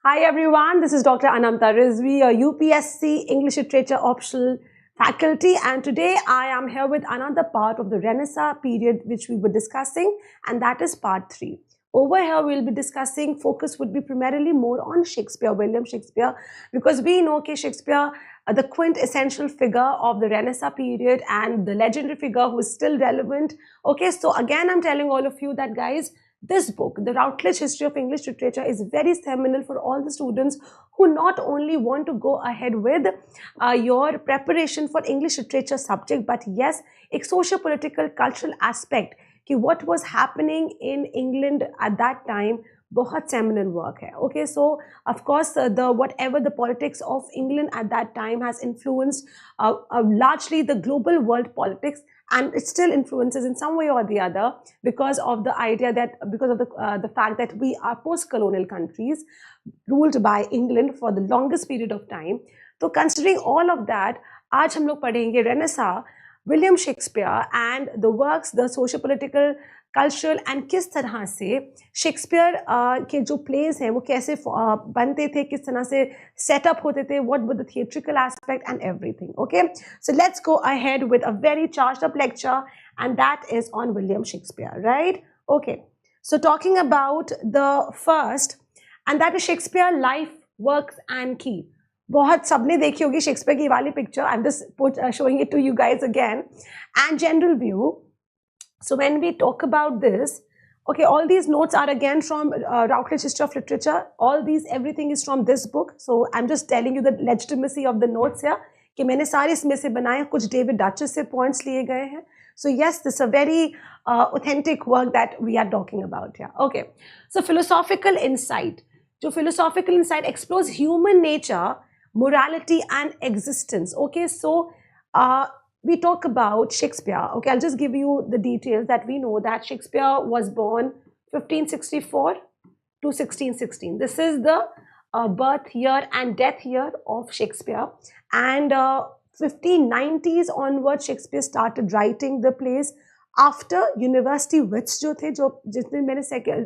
Hi everyone, this is Dr. Anamta Rizvi, a UPSC English Literature optional faculty, and today I am here with another part of the Renaissance period which we were discussing, and that is part 3. Over here we'll be discussing, focus would be primarily more on Shakespeare, William Shakespeare, because we know that Shakespeare, the quintessential figure of the Renaissance period and the legendary figure who is still relevant. Okay, so again I'm telling all of you that guys, this book, The Routledge History of English Literature, is very seminal for all the students who not only want to go ahead with your preparation for English literature subject, but yes, a socio-political cultural aspect, what was happening in England at that time, बहुत seminal work hai. Okay, so of course whatever the politics of England at that time has influenced largely the global world politics, and it still influences in some way or the other because of the idea that because of the fact that we are post-colonial countries ruled by England for the longest period of time. So considering all of that, आज हम लोग पढ़ेंगे Renaissance, William Shakespeare and the works, the socio-political, cultural and किस तरह से Shakespeare के जो plays हैं वो कैसे बनते थे, किस तरह से setup होते थे, what were the theatrical aspect and everything. Okay, so let's go ahead with a very charged up lecture, and that is on William Shakespeare, right? Okay, so talking about the first, and that is Shakespeare life, works and key. बहुत सबने देखी होगी Shakespeare की वाली picture. I'm just showing it to you guys again. And general view. So when we talk about this, okay, all these notes are again from Routledge History of Literature. All these, everything is from this book. So I'm just telling you the legitimacy of the notes here. कि मैंने सारे इसमें से बनाए, कुछ David Duchess से points लिए गए हैं. So yes, this is a very authentic work that we are talking about here. Okay, so philosophical insight. जो philosophical insight explores human nature, morality and existence. Okay, so we talk about Shakespeare. Okay, I'll just give you the details that we know that Shakespeare was born 1564 to 1616. This is the birth year and death year of Shakespeare. And 1590s onwards, Shakespeare started writing the plays after university wits जो थे, जो जितने मैंने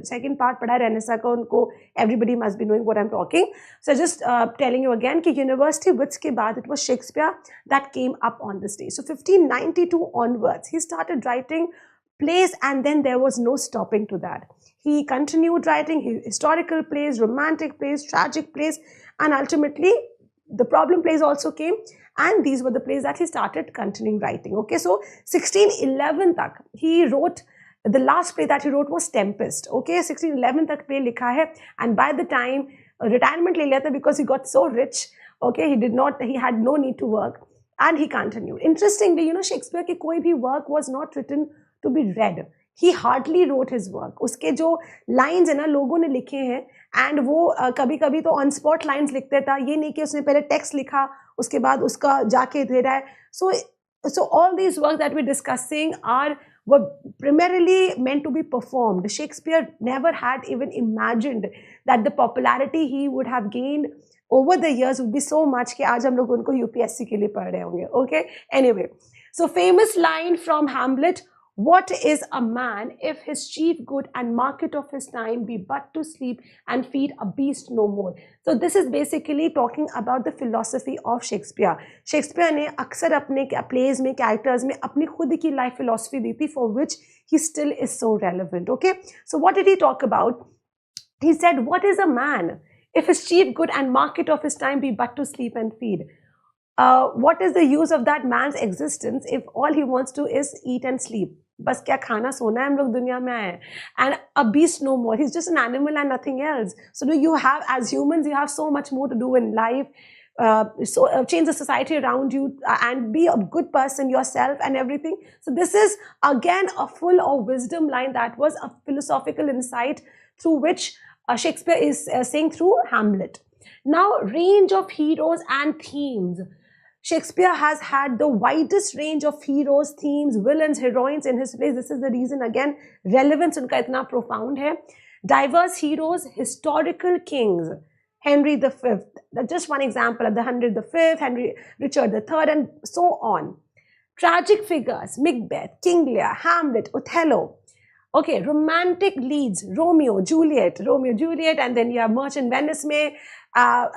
second part पढ़ा Renaissance का, उनको everybody must be knowing what I'm talking. So just telling you again कि university wits के बाद it was Shakespeare that came up on the stage. So 1592 onwards he started writing plays, and then there was no stopping to that. He continued writing historical plays, romantic plays, tragic plays, and ultimately the problem plays also came, and these were the plays that he started continuing writing. Okay, so 1611 tak he wrote, the last play that he wrote was Tempest. Okay, 1611 tak play likha hai, and by the time retirement le liya tha because he got so rich. Okay, he had no need to work, and he continued. Interestingly, you know, Shakespeare ki koi bhi work was not written to be read. He hardly wrote his work. उसके जो lines है ना, लोगों ने लिखे हैं, and वो कभी-कभी तो on spot lines लिखते था. ये नहीं कि उसने पहले text लिखा, उसके बाद उसका जाके दे रहा है. So all these works that we're discussing were primarily meant to be performed. Shakespeare never had even imagined that the popularity he would have gained over the years would be so much कि आज हम लोग उनको UPSC के लिए पढ़ रहे होंगे. Okay, anyway, so famous line from Hamlet. What is a man if his chief good and market of his time be but to sleep and feed a beast no more? So this is basically talking about the philosophy of Shakespeare. Shakespeare ने अक्सर अपने plays में, characters में अपनी खुद की life philosophy दी थी, for which he still is so relevant. Okay, so what did he talk about? He said, what is a man if his chief good and market of his time be but to sleep and feed? What is the use of that man's existence if all he wants to is eat and sleep? बस क्या खाना सोना है, हम लोग दुनिया में आए हैं. And a beast no more. He's just an animal and nothing else. So do you have, as humans, you have so much more to do in life. Change the society around you and be a good person yourself and everything. So this is again a full of wisdom line that was a philosophical insight through which Shakespeare is saying through Hamlet. Now, range of heroes and themes. Shakespeare has had the widest range of heroes, themes, villains, heroines in his plays. This is the reason, again, relevance unka itna profound hai. Diverse heroes, historical kings, Henry V. That's just one example of the Henry V, Richard III, and so on. Tragic figures, Macbeth, King Lear, Hamlet, Othello. Okay, romantic leads, Romeo Juliet, and then you have Merchant Venice में,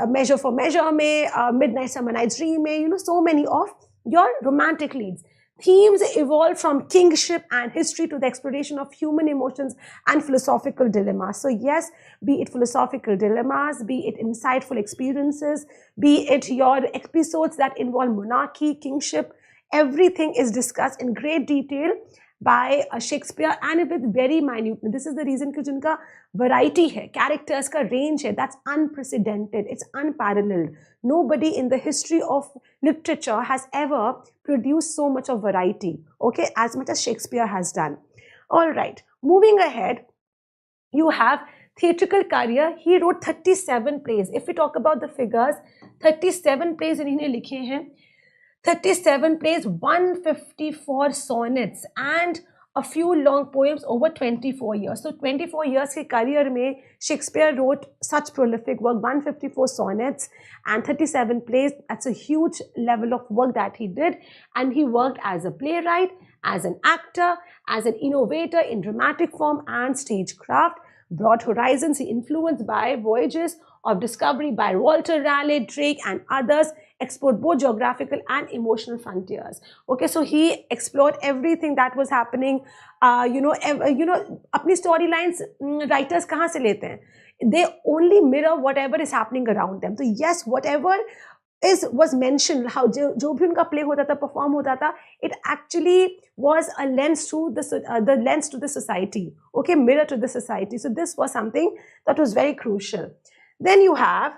Measure for Measure में, Midnight Summer Night's Dream में, you know, so many of your romantic leads. Themes evolve from kingship and history to the exploration of human emotions and philosophical dilemmas. So yes, be it philosophical dilemmas, be it insightful experiences, be it your episodes that involve monarchy, kingship, everything is discussed in great detail by Shakespeare and with very minute. This is the reason कि जिनका variety है, characters का range है, that's unprecedented, it's unparalleled. Nobody in the history of literature has ever produced so much of variety, okay, as much as Shakespeare has done. All right, moving ahead, you have theatrical career. He wrote 37 plays. If we talk about the figures, 37 plays इन्होंने लिखे हैं, 37 plays, 154 sonnets and a few long poems over 24 years. So 24 years के career में Shakespeare wrote such prolific work, 154 sonnets and 37 plays. That's a huge level of work that he did. And he worked as a playwright, as an actor, as an innovator in dramatic form and stagecraft. Broad horizons, he influenced by voyages of discovery by Walter Raleigh, Drake and others, explored both geographical and emotional frontiers. Okay, so he explored everything that was happening. अपनी storylines writers कहाँ से लेते हैं? They only mirror whatever is happening around them. So yes, whatever was mentioned, how जो भी उनका play होता था, perform होता था, it actually was a lens to the lens to the society. Okay, mirror to the society. So this was something that was very crucial. Then you have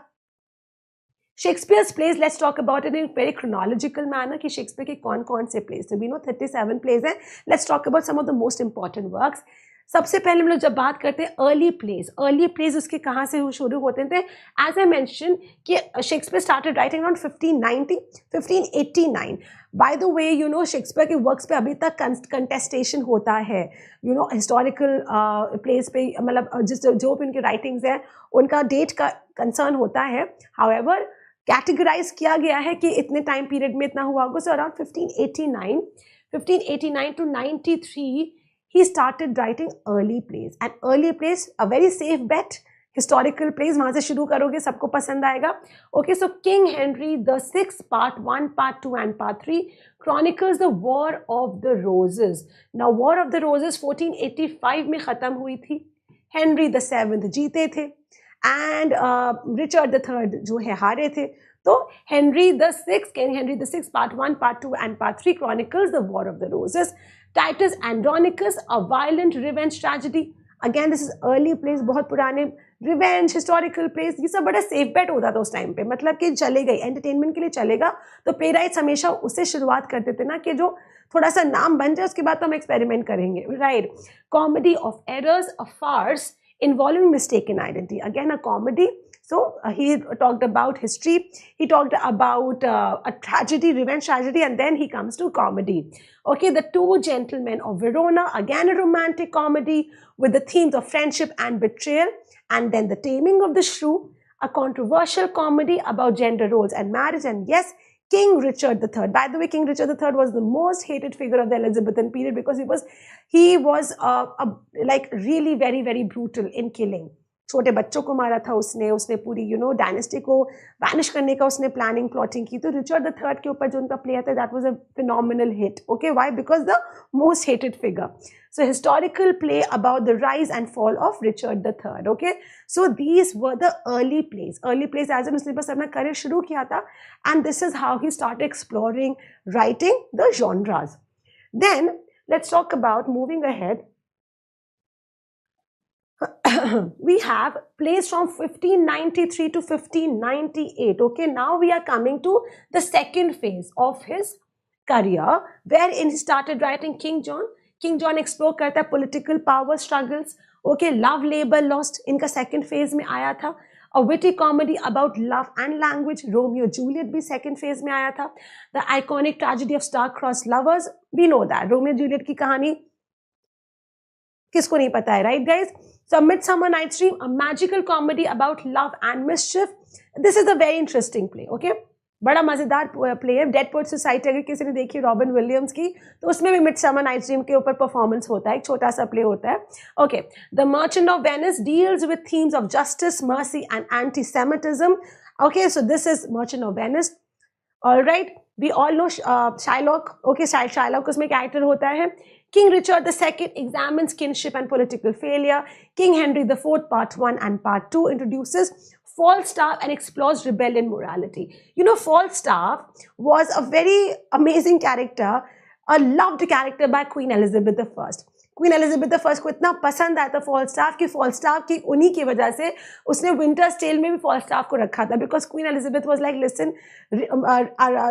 Shakespeare's plays. Let's talk about it in a very chronological manner कि Shakespeare के कौन-कौन से plays. So we know 37 plays हैं. Let's talk about some of the most important works. सबसे पहले हम लोग जब बात करते हैं अर्ली प्लेज उसके कहाँ से शुरू होते थे? एज आई मेंशन कि Shakespeare started writing around 1589. By the way you know Shakespeare के वर्क्स पे अभी तक कंटेस्टेशन होता है, यू नो हिस्टोरिकल प्लेस पे, मतलब जो भी उनके राइटिंग्स हैं उनका डेट का कंसर्न होता है. हाउएवर कैटेगराइज किया गया है कि इतने टाइम पीरियड में इतना हुआ होगा. So around 1589 to 93 he started writing early plays. And early plays, a very safe bet. Historical plays, वहाँ से शुरू करोगे सबको पसंद आएगा. Okay, so King Henry VI, Part 1, Part 2 and Part 3 chronicles the War of the Roses. Now, War of the Roses 1485 में ख़त्म हुई थी. Henry VII जीते थे and Richard III जो है हारे थे. So King Henry VI, Part 1, Part 2 and Part 3 chronicles the War of the Roses. Titus Andronicus, a violent revenge tragedy. Again, this is early plays, बहुत पुराने revenge, historical plays. ये सब बड़ा safe bet होता था उस टाइम पे, मतलब कि चलेगा, entertainment के लिए चलेगा. तो playwrights हमेशा उससे शुरुआत करते थे ना कि जो थोड़ा सा नाम बन जाए उसके बाद तो हम experiment करेंगे. Right? Comedy of Errors, a farce involving mistaken identity. Again, a comedy. So he talked about history, he talked about a tragedy, revenge tragedy, and then he comes to comedy. Okay, The Two Gentlemen of Verona, again a romantic comedy with the themes of friendship and betrayal. And then The Taming of the Shrew, a controversial comedy about gender roles and marriage. And yes, King Richard III. By the way, King Richard III was the most hated figure of the Elizabethan period because he was like really very, very brutal in killing. छोटे बच्चों को मारा था उसने पूरी dynasty को vanish करने का उसने प्लॉटिंग की. तो रिचर्ड द थर्ड के ऊपर जो उनका प्ले था that was a phenomenal hit. Okay, why? Because the most hated figure. So historical play about the rise and fall of Richard the third. Okay, so these were the early plays as an उसने बस अपना career शुरू किया था. And this is how he started exploring writing the genres. Then let's talk about moving ahead. We have plays from 1593 to 1598. Okay, now we are coming to the second phase of his career, wherein he started writing King John. King John explore करता है political power struggles. Okay, Love, Labor, Lost इनका second phase में आया था. A witty comedy about love and language, Romeo Juliet भी second phase में आया था. The iconic tragedy of star-crossed lovers, we know that Romeo Juliet की कहानी किसको नहीं पता है, right guys? So Midsummer Night's Dream, a magical comedy about love and mischief. This is a very interesting play. Okay, बड़ा मजेदार play है. Dead poet society अगर किसी ने देखी रॉबिन विलियम्स की, तो उसमें भी मिडसमर नाइट्स ड्रीम के ऊपर परफॉर्मेंस होता है, एक छोटा सा प्ले होता है. Okay, the merchant of Venice deals with themes of justice, mercy and anti semitism. Okay, so this is merchant of Venice. Alright, we all know Shylock. Okay, Shylock उसमें कैरेक्टर होता है. King Richard II examines kinship and political failure. King Henry IV Part 1 and Part 2 introduces Falstaff and explores rebellion morality. You know, Falstaff was a very amazing character, a loved character by Queen Elizabeth I. Queen Elizabeth I को इतना पसंद आया था फॉलस्टाफ की, फॉलस्टाफ की उन्हीं की वजह से उसने विंटर्स टेल में भी फॉलस्टाफ को रखा था, because Queen Elizabeth was like listen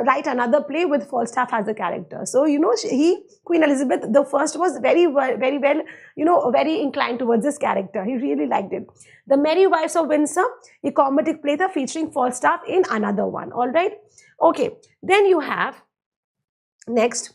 write another play with Falstaff as a character. So you know he Queen Elizabeth the First was very well you know very inclined towards this character. He really liked it. The Merry Wives of Windsor, a comedic play था featuring Falstaff in another one. All right. Okay. Then you have next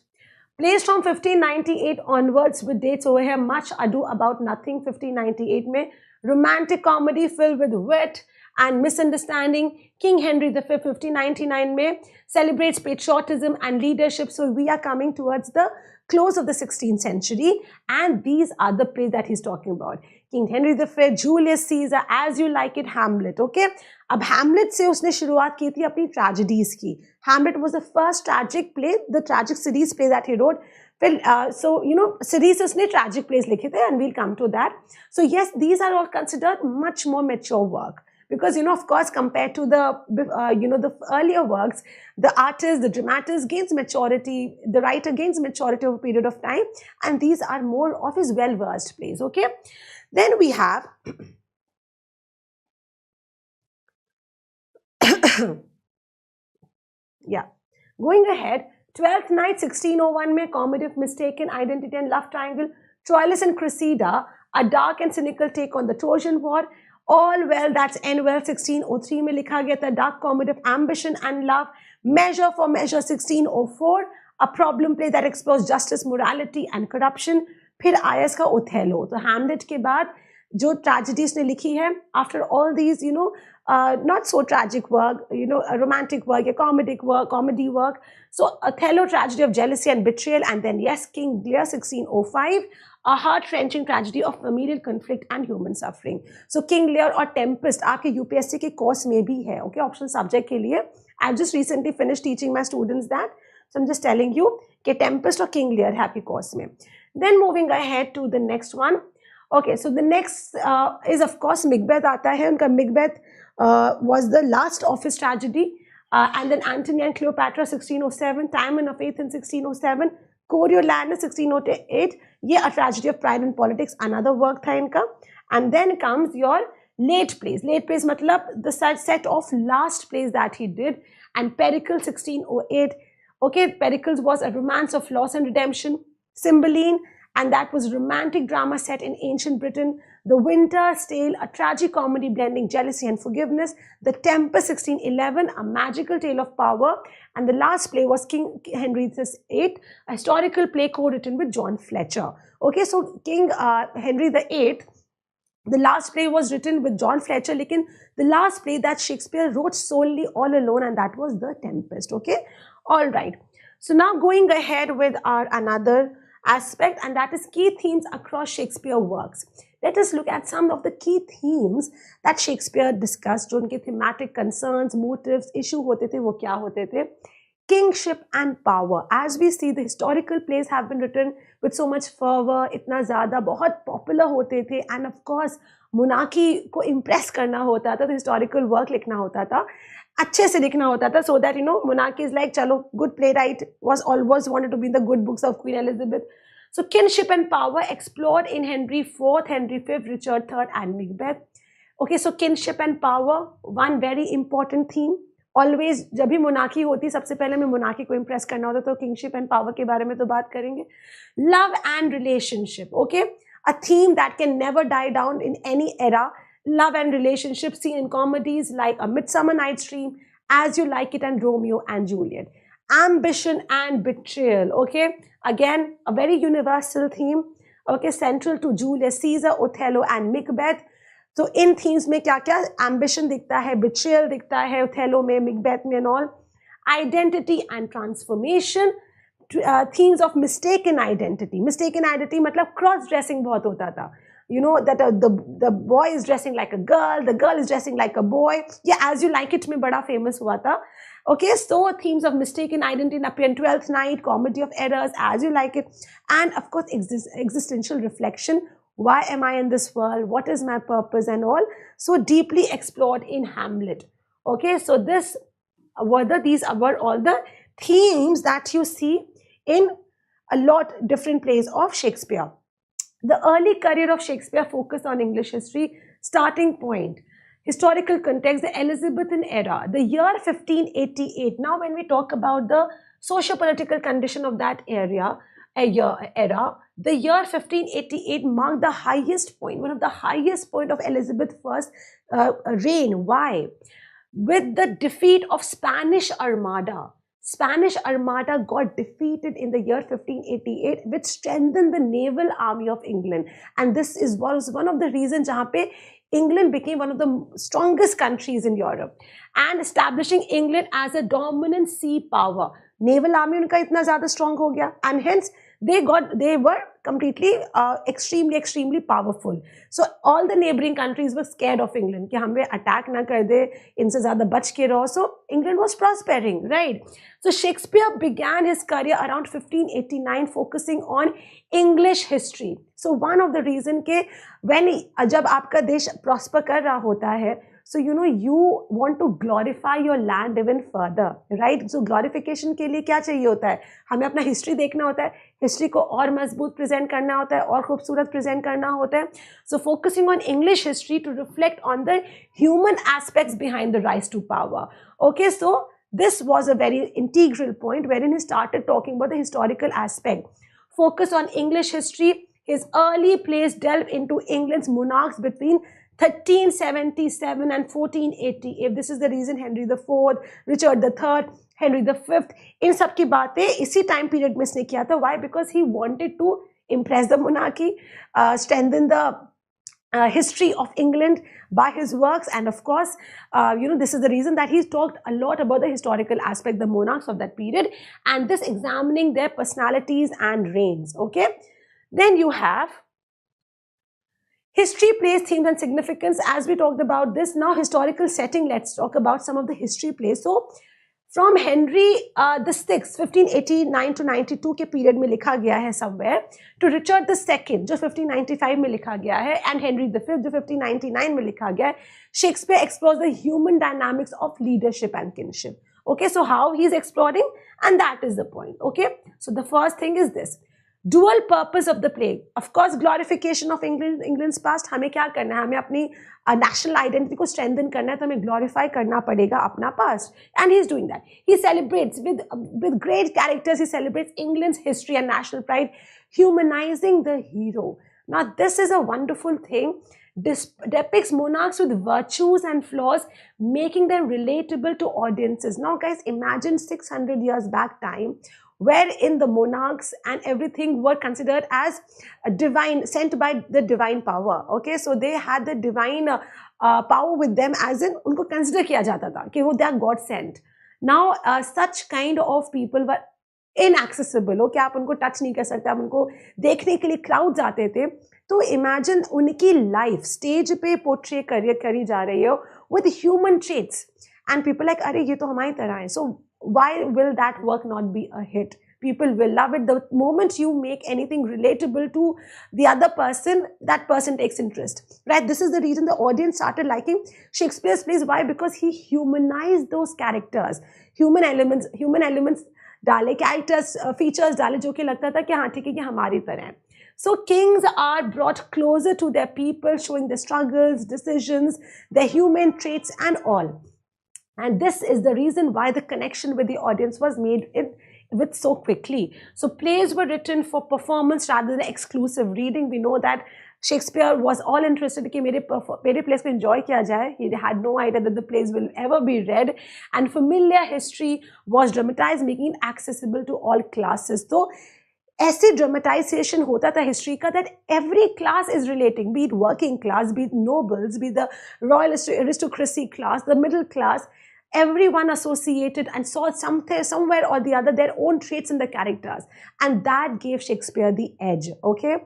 plays from 1598 onwards with dates over here. Much Ado About Nothing 1598 में romantic comedy filled with wit and misunderstanding. King Henry V 1599 में celebrates patriotism and leadership. So we are coming towards the close of the 16th century, and these are the plays that he's talking about. King Henry V, Julius Caesar, As You Like It, Hamlet. Okay, अब Hamlet से उसने शुरुआत की थी अपनी tragedies की. Hamlet was the first tragic play, the tragic series play that he wrote. फिर so you know series से उसने tragic plays लिखे थे, and we'll come to that. So yes, these are all considered much more mature work, because you know, of course, compared to the the earlier works, the artist, the dramatist gains maturity, the writer gains maturity over a period of time, and these are more of his well-versed plays. Okay, then we have yeah, going ahead, 12th Night 1601 में comedy of mistaken identity and love triangle, Troilus and Cressida, a dark and cynical take on the Trojan War. All Well That's End Well 1603 में लिखा गया था dark comedy of ambition and love. Measure for Measure 1604, a problem play that explores justice, morality and corruption. फिर आया इसका Othello. तो Hamlet के बाद जो ट्रेजेडीज ने लिखी है, after all these not so tragic work, romantic work, comedy work. So Othello, tragedy of jealousy and betrayal, and then yes, King Lear 1605, a heart-wrenching tragedy of familial conflict and human suffering. So King Lear और Tempest आपके UPSC के course में भी है, okay, optional subject के लिए. I've just recently finished teaching my students that, so I'm just telling you कि Tempest और King Lear है आपके course में. Then moving ahead to the next one. Okay, so the next is of course Macbeth आता है. उनका Macbeth was the last of his tragedy, and then Antony and Cleopatra 1607, Timon of Faith in 1607, Coriolanus 1608, ये a tragedy of pride and politics, another work था इनका. And then comes your late plays. Late plays मतलब the set of last plays that he did. And Pericles 1608, okay, Pericles was a romance of loss and redemption. Cymbeline, and that was romantic drama set in ancient Britain. The Winter's Tale, a tragic comedy blending jealousy and forgiveness. The Tempest 1611, a magical tale of power. And the last play was King Henry VIII, a historical play co-written with John Fletcher. Okay, so King Henry VIII, the last play was written with John Fletcher, lekin the last play that Shakespeare wrote solely all alone, and that was The Tempest. Okay, all right. So now going ahead with our another aspect, and that is key themes across Shakespeare works. Let us look at some of the key themes that Shakespeare discussed. जो उनके thematic concerns, motives, issue होते थे, वो क्या होते थे? Kingship and power. As we see, the historical plays have been written with so much fervor, इतना ज़्यादा बहुत popular होते थे, and of course monarchy को impress करना होता था, तो historical work लिखना होता था, अच्छे से लिखना होता था, so that monarchy is like चलो good playwright was always wanted to be in the good books of Queen Elizabeth. So kinship and power explored in Henry IV, Henry V, Richard III and Macbeth. Okay, so kinship and power, one very important theme. Always जब भी monarchy होती सबसे पहले हमें monarchy को impress करना होता, तो kinship and power के बारे में तो बात करेंगे. Love and relationship, okay, a theme that can never die down in any era. Love and relationship seen in comedies like A Midsummer Night's Dream, As You Like It and Romeo and Juliet. Ambition and betrayal, okay, again a very universal theme, okay, central to Julius Caesar, Othello and Macbeth. So in themes में क्या क्या ambition दिखता है, betrayal दिखता है Othello में, Macbeth में and all. identity and transformation, themes of mistaken identity. Mistaken identity मतलब cross dressing बहुत होता था. You know that the boy is dressing like a girl, the girl is dressing like a boy. Yeah, As You Like It में बड़ा famous हुआ था. Okay, so themes of mistaken identity appear in Twelfth Night, Comedy of Errors, As You Like It, and of course existential reflection. Why am I in this world? What is my purpose and all? So deeply explored in Hamlet. Okay, so these were all the themes that you see in a lot different plays of Shakespeare. The early career of Shakespeare focused on English history. Starting point, historical context, the Elizabethan era, the year 1588. Now when we talk about the socio-political condition of that era, the year 1588 marked the highest point, one of the highest point of Elizabeth I's reign. Why? With the defeat of Spanish Armada. Spanish Armada got defeated in the year 1588, which strengthened the naval army of England. And this was one of the reasons jahan pe England became one of the strongest countries in Europe, and establishing England as a dominant sea power. Naval army unka itna zyada strong ho gaya, and hence they were completely extremely powerful. So all the neighboring countries were scared of England कि हमें attack ना कर दे, इनसे ज़्यादा बच के रहो. So England was prospering, right? So Shakespeare began his career around 1589, focusing on English history. So one of the reason के जब आपका देश prosper कर रहा होता है, so you want to glorify your land even further, right? So glorification के लिए क्या चाहिए होता है? हमें अपना history देखना होता है, history को और मजबूत present करना होता है, और खूबसूरत present करना होता है. So focusing on English history to reflect on the human aspects behind the rise to power. Okay, so this was a very integral point wherein he started talking about the historical aspect. Focus on English history. His early plays delve into England's monarchs between 1377 and 1488. This is the reason Henry IV, Richard III, Henry V, इन सब की बातें इसी time period में इसने किया था. Why? Because he wanted to impress the monarchy, strengthen the history of England by his works, and of course, this is the reason that he's talked a lot about the historical aspect, the monarchs of that period, and this examining their personalities and reigns. Okay, then you have history, plays, themes, and significance. As we talked about this, now historical setting, let's talk about some of the history plays. So from Henry the Sixth, 1589 to 92 के period में लिखा गया है somewhere, to Richard II, जो 1595 में लिखा गया है, and Henry V, जो 1599 में लिखा गया है, Shakespeare explores the human dynamics of leadership and kinship. Okay, so how he's exploring, and that is the point. Okay, so the first thing is this. Dual purpose of the play, of course, glorification of England's past. हमें क्या करना है? हमें अपनी national identity को strengthen करना है, तो हमें glorify करना पड़ेगा अपना past, and he's doing that. He celebrates with great characters. He celebrates England's history and national pride, humanizing the hero. Now, this is a wonderful thing. Depicts monarchs with virtues and flaws, making them relatable to audiences. Now, guys, imagine 600 years back time, wherein the monarchs and everything were considered as divine, sent by the divine power. Okay, so they had the divine power with them, as in उनको consider किया जाता था कि वो they are God sent. Now such kind of people were inaccessible. Okay, आप उनको touch नहीं कर सकते, आप उनको देखने के लिए crowds आते थे. तो imagine उनकी life stage पे portray करी जा रही है with human traits, and people like अरे ये तो हमारी तरह है. So why will that work not be a hit? People will love it. The moment you make anything relatable to the other person, that person takes interest, right? This is the reason the audience started liking Shakespeare's plays. Why? Because he humanized those characters, human elements डाले, characters, features डाले, जो कि लगता था कि हाँ ठीक है कि हमारी तरह है. So kings are brought closer to their people, showing their struggles, decisions, their human traits and all. And this is the reason why the connection with the audience was made with so quickly. So plays were written for performance rather than exclusive reading. We know that Shakespeare was all interested कि मेरे plays को enjoy किया जाए. He had no idea that the plays will ever be read. And familiar history was dramatized, making it accessible to all classes. So ऐसे dramatization होता था history का that every class is relating, be it working class, be it nobles, be it the royal aristocracy class, the middle class. everyone associated and saw something somewhere or the other their own traits in the characters, and that gave Shakespeare the edge. Okay,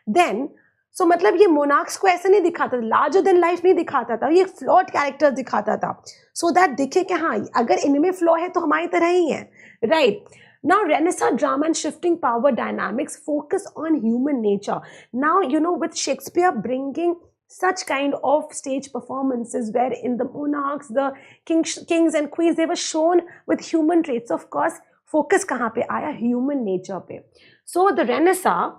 then so मतलब ये monarchs को ऐसे नहीं दिखाता था, larger than life नहीं दिखाता था, ये फ्लॉट कैरेक्टर दिखाता था, सो दैट दिखे कि हाँ अगर इनमें फ्लॉ है तो हमारी तरह ही है, right. Now, Renaissance drama and shifting power dynamics focus on human nature. Now, you know, with Shakespeare bringing such kind of stage performances where in the monarchs, the kings and queens, they were shown with human traits. Of course, focus kahan pe aaya? Human nature pe. So, the Renaissance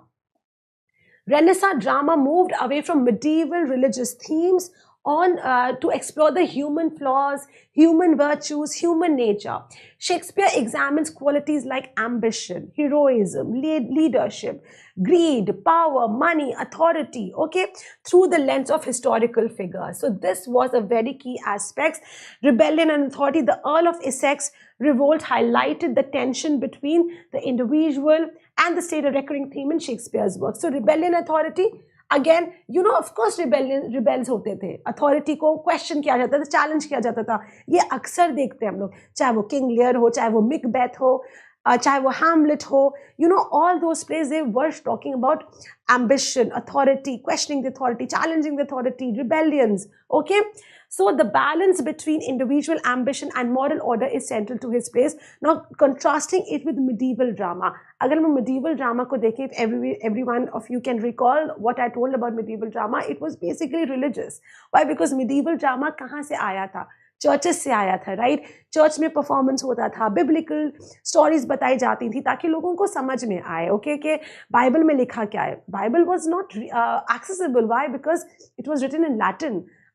drama moved away from medieval religious themes on to explore the human flaws, human virtues, human nature. Shakespeare examines qualities like ambition, heroism, leadership, greed, power, money, authority, okay, through the lens of historical figures. So this was a very key aspect. Rebellion and authority, the Earl of Essex revolt highlighted the tension between the individual and the state, a recurring theme in Shakespeare's work. So rebellion, authority, again you know of course rebels होते थे, authority को question किया जाता था, challenge किया जाता था. ये अक्सर देखते हैं हम लोग, चाहे वो किंग लियर हो, चाहे वो मिकबेथ हो, चाहे वो हैमलेट हो, you know all those plays they were talking about ambition, authority, questioning the authority, challenging the authority, rebellions. Okay, so the balance between individual ambition and moral order is central to his plays. Now contrasting it with medieval drama, agar hum medieval drama ko dekhe, if every one of you can recall what I told about medieval drama, it was basically religious. Why? Because medieval drama kahan se aaya tha? Churches से आया था, right. Church में performance होता था, biblical stories बताई जाती थी ताकि लोगों को समझ में आए, ओके, कि बाइबल में लिखा क्या है. Bible was not accessible. Why? Because it was written in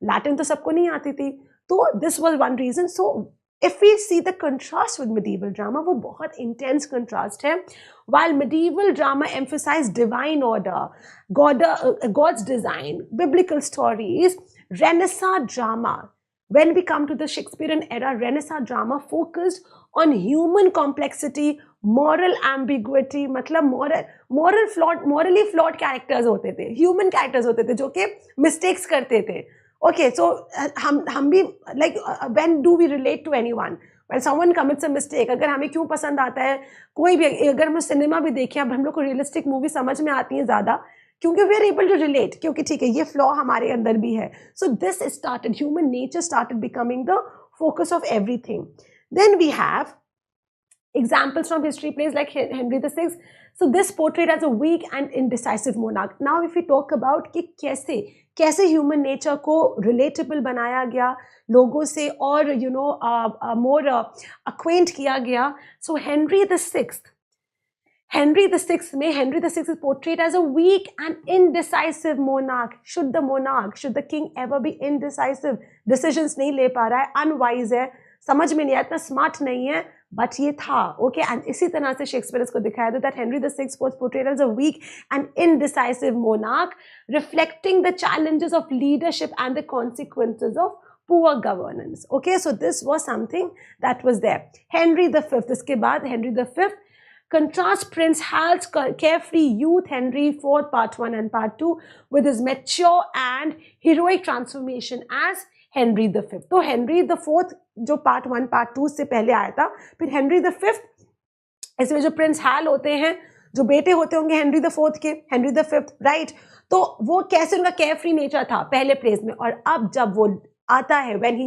Latin तो सबको नहीं आती थी. तो this was one reason. So if we see the contrast with medieval drama, वो बहुत इंटेंस कंट्रास्ट है. While medieval drama emphasized divine order, God's design, biblical stories, Renaissance drama, when we come to the Shakespearean era, Renaissance drama focused on human complexity, moral ambiguity, मतलब morally flawed characters होते थे, human characters होते थे जो कि mistakes करते थे. Okay, so हम भी like when do we relate to anyone? When someone commits a mistake, अगर हमें क्यों पसंद आता है कोई भी, अगर हम सिनेमा भी देखें, अब हम लोग को रियलिस्टिक मूवी समझ में आती है ज़्यादा, क्योंकि we are able to relate, क्योंकि ठीक है ये फ्लॉ हमारे अंदर भी है. So this started, human nature started becoming the focus of everything. Then we have examples from history plays like Henry VI. So this portrayed as a weak and indecisive monarch. Now if we talk about कि कैसे human nature को relatable बनाया गया लोगों से और you know मोर अक्वेंट किया गया. सो Henry VI is portrayed as a weak and indecisive monarch. Should the king ever be indecisive? Decisions नहीं ले पा रहा है, unwise है, समझ में नहीं आता, इतना स्मार्ट नहीं है, बट ये था. ओके, एंड इसी तरह से शेक्सपियर इसको दिखाया था, that Henry the sixth was portrayed as a weak and indecisive monarch, reflecting the challenges of leadership and the consequences of poor governance. Okay, so this was something that was there. Henry V, इसके बाद Henry V contrast Prince Hal's carefree youth, Henry IV part 1 and part 2, with his mature and heroic transformation as Henry V. तो Henry IV जो part 1 part 2 से पहले आया था, फिर Henry V इसमें जो प्रिंस हाल होते हैं, जो बेटे होते होंगे Henry IV के, Henry V, राइट. तो वो कैसे उनका केयरफ्री नेचर था पहले प्लेस में, और अब जब वो आता है, when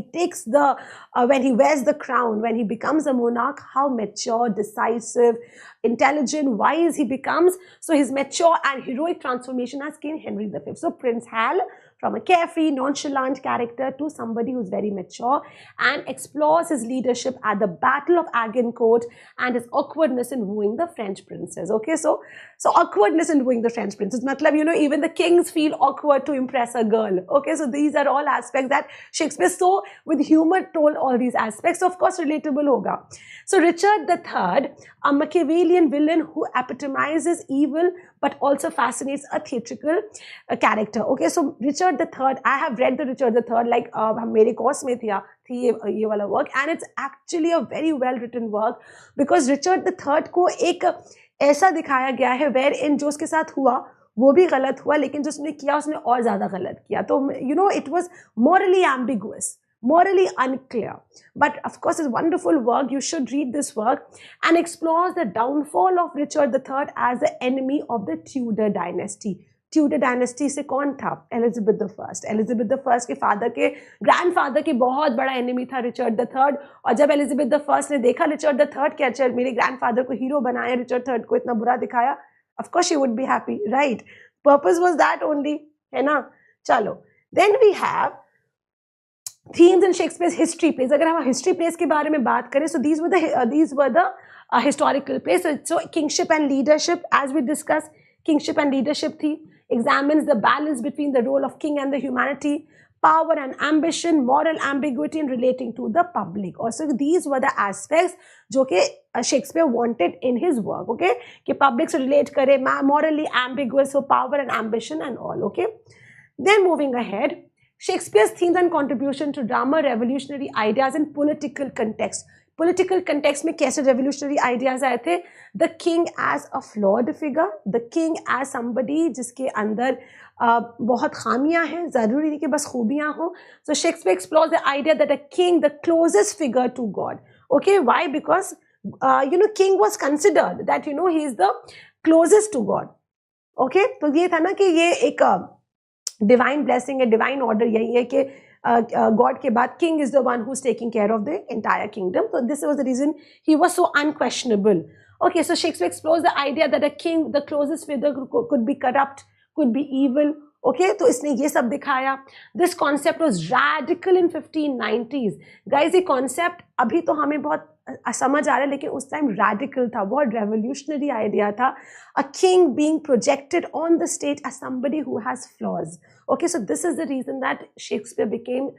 he wears the crown, when he becomes a monarch, how mature, decisive, intelligent, wise he becomes. So his mature and heroic transformation as King Henry V. So Prince Hal, from a carefree, nonchalant character to somebody who's very mature and explores his leadership at the Battle of Agincourt and his awkwardness in wooing the French princess. Okay, so awkwardness in wooing the French princess. Matlab, you know, even the kings feel awkward to impress a girl. Okay, so these are all aspects that Shakespeare so with humor told all these aspects. So of course, relatable hoga. So Richard III, a Machiavellian villain who epitomizes evil but also fascinates a theatrical character. Okay, so Richard III, I have read the Richard III, like मेरे course में थी ये वाला work, and it's actually a very well written work because Richard III को एक ऐसा दिखाया गया है where in जो उसके साथ हुआ वो भी गलत हुआ, लेकिन जो उसने किया उसने और ज़्यादा गलत किया. तो you know it was morally ambiguous. morally unclear. But of course, it's a wonderful work. You should read this work, and explores the downfall of Richard III as the enemy of the Tudor dynasty. Tudor dynasty से कौन था? Elizabeth the first. Elizabeth the first के father के grandfather के बहुत बड़ा enemy था Richard the third. और जब एलिजाबेथ द फर्स्ट ने देखा रिचर्ड द थर्ड के अच्छा मेरे ग्रैंडफादर को हीरो बनाया, रिचर्ड थर्ड को इतना बुरा दिखाया, of course she would be happy, right? Purpose was that only, है ना? चलो, then we have themes in Shakespeare's history plays. अगर हम हिस्ट्री प्लेस के बारे में बात करें, so these were the historical plays. So kingship and leadership, as we discussed, kingship and leadership theme examines the balance between the role of king and the humanity, power and ambition, moral ambiguity, and relating to the public. Also, these were the aspects जो कि Shakespeare wanted in his work. Okay, कि public से relate करे, morally ambiguous, so power and ambition and all. Okay, then moving ahead, Shakespeare's themes and contribution to drama, revolutionary ideas in political context. Political context में कैसे revolutionary ideas आए थे? The king as a flawed figure, the king as somebody जिसके अंदर बहुत खामियां हैं, जरूरी नहीं कि बस खूबियां हो. So Shakespeare explores the idea that a king, the closest figure to God. Okay, why? Because king was considered that he is the closest to God. Okay, तो ये था ना कि ये एक divine blessing, a divine order यही है कि God के बाद king is the one who's taking care of the entire kingdom. So this was the reason he was so unquestionable. Okay, so Shakespeare explores the idea that a king, the closest figure, could be corrupt, could be evil. Okay, तो इसने ये सब दिखाया. This concept was radical in 1590s. Guys, ये concept अभी तो हमें बहुत समझ आ रहा है, लेकिन उस time radical था, बहुत revolutionary idea था. A king being projected on the stage as somebody who has flaws. Okay, so this is the reason that Shakespeare became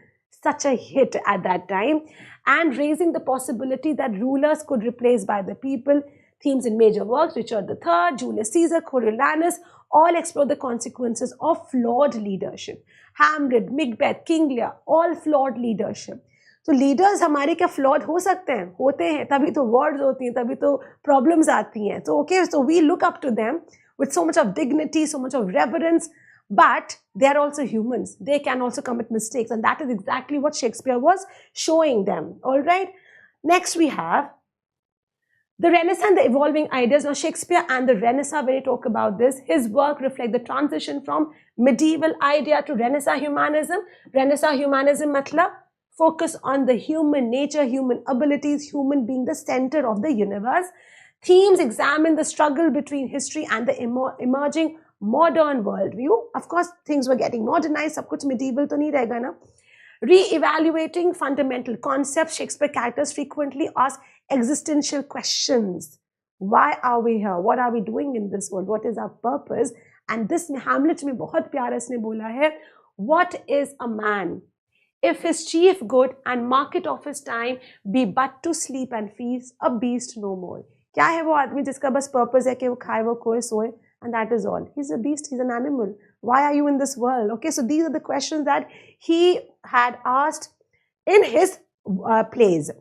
such a hit at that time, and raising the possibility that rulers could replace by the people. Themes in major works, Richard III, Julius Caesar, Coriolanus, all explore the consequences of flawed leadership. Hamlet, Macbeth, King Lear, all flawed leadership. तो leaders हमारे क्या flawed हो सकते हैं? होते हैं, तभी तो वर्ड्स होती हैं, तभी तो प्रॉब्लम्स आती हैं. तो okay, so we look up to them with so much of dignity, so much of reverence, but they are also humans. They can also commit mistakes, and that is exactly what Shakespeare was showing them. All right, next we have the Renaissance, the evolving ideas. Now, Shakespeare and the Renaissance, when you talk about this, his work reflects the transition from medieval idea to Renaissance humanism. Renaissance humanism matlab focus on the human nature, human abilities, human being the center of the universe. Themes examine the struggle between history and the emerging modern worldview. Of course, things were getting modernized. Sab kuch medieval to nahi rahega na. Re-evaluating fundamental concepts. Shakespeare characters frequently ask existential questions. Why are we here? What are we doing in this world? What is our purpose? And this Hamlet में बहुत प्यारा इसने बोला है, what is a man if his chief good and market of his time be but to sleep and feast, a beast no more? क्या है वो आदमी जिसका बस purpose है कि वो खाए, वो खोए, सोए, and that is all? He's a beast, he's an animal. Why are you in this world? Okay, so these are the questions that he had asked in his plays.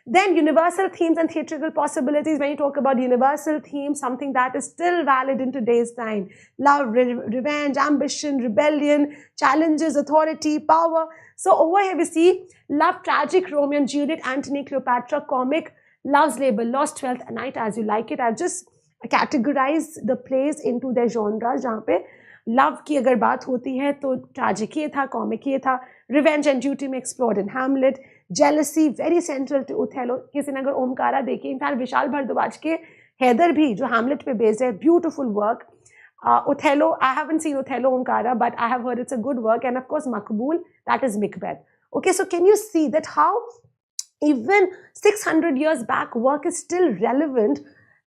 Then universal themes and theatrical possibilities. When you talk about universal themes, something that is still valid in today's time. Love, revenge, ambition, rebellion, challenges, authority, power. So over here we see love, tragic, Romeo and Juliet, Antony, Cleopatra, comic, love's label, lost wealth, a night as you like it. I've just categorized the plays into their genres. जहाँ पे love की अगर बात होती है तो tragic ये था, comic ये था, revenge and duty में explored in Hamlet, jealousy very central to Othello. किसी ने अगर ओमकारा देखी, इनफैक्ट विशाल भारद्वाज के हैदर भी जो Hamlet पे based है, beautiful work. Othello, I haven't seen Othello Omkara, but I have heard it's a good work. And of course Makbul, that is Macbeth. Okay, so can you see that how even 600 years back work is still relevant,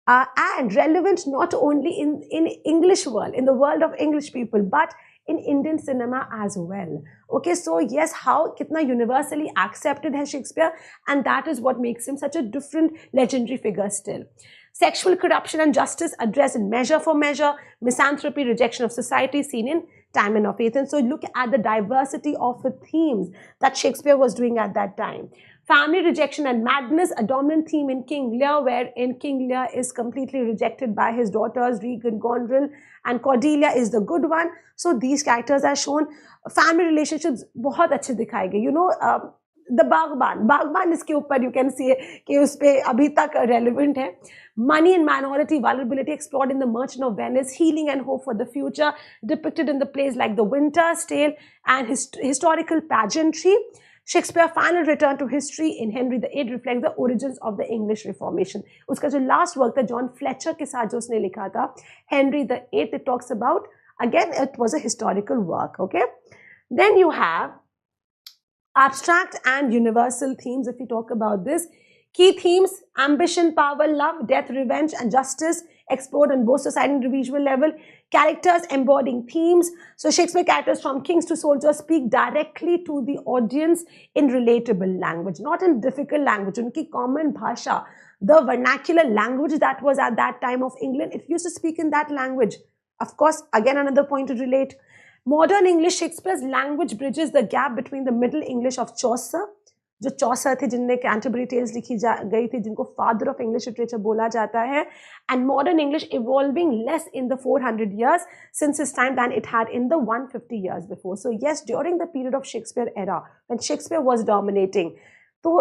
and relevant not only in English world, in the world of English people, but in Indian cinema as well. Okay, so yes, how kitna universally accepted hai Shakespeare, and that is what makes him such a different legendary figure still. Sexual corruption and justice addressed in Measure for Measure, misanthropy, rejection of society seen in Timon of Athens. So look at the diversity of the themes that Shakespeare was doing at that time. Family rejection and madness, a dominant theme in King Lear, wherein King Lear is completely rejected by his daughters, Regan, Gondrel, and Cordelia is the good one. So these characters are shown. Family relationships बहुत अच्छे दिखाए गए. The बागबान इसके ऊपर you can see कि उस पे अभी तक रेलिवेंट है. Money and minority vulnerability explored in The Merchant of Venice, healing and hope for the future depicted in the plays like The Winter's Tale and historical pageantry. Shakespeare's final return to history in Henry VIII reflects the origins of the English Reformation. उसका जो last work था John Fletcher के साथ जो उसने लिखा था Henry VIII, it talks about, again it was a historical work. Okay, then you have abstract and universal themes. If we talk about this, key themes: ambition, power, love, death, revenge, and justice explored on both society and individual level. Characters embodying themes. So Shakespeare characters from kings to soldiers speak directly to the audience in relatable language, not in difficult language. Unki common bhasha, the vernacular language that was at that time of England, it used to speak in that language. Of course, again another point to relate. Modern English, Shakespeare's language bridges the gap between the Middle English of Chaucer, जो चौसर थे जिनने Canterbury tales लिखी गई थी, जिनको father of English literature बोला जाता है, and modern English evolving less in the 400 years since his time than it had in the 150 years before. So yes, during the period of Shakespeare era, when Shakespeare was dominating, so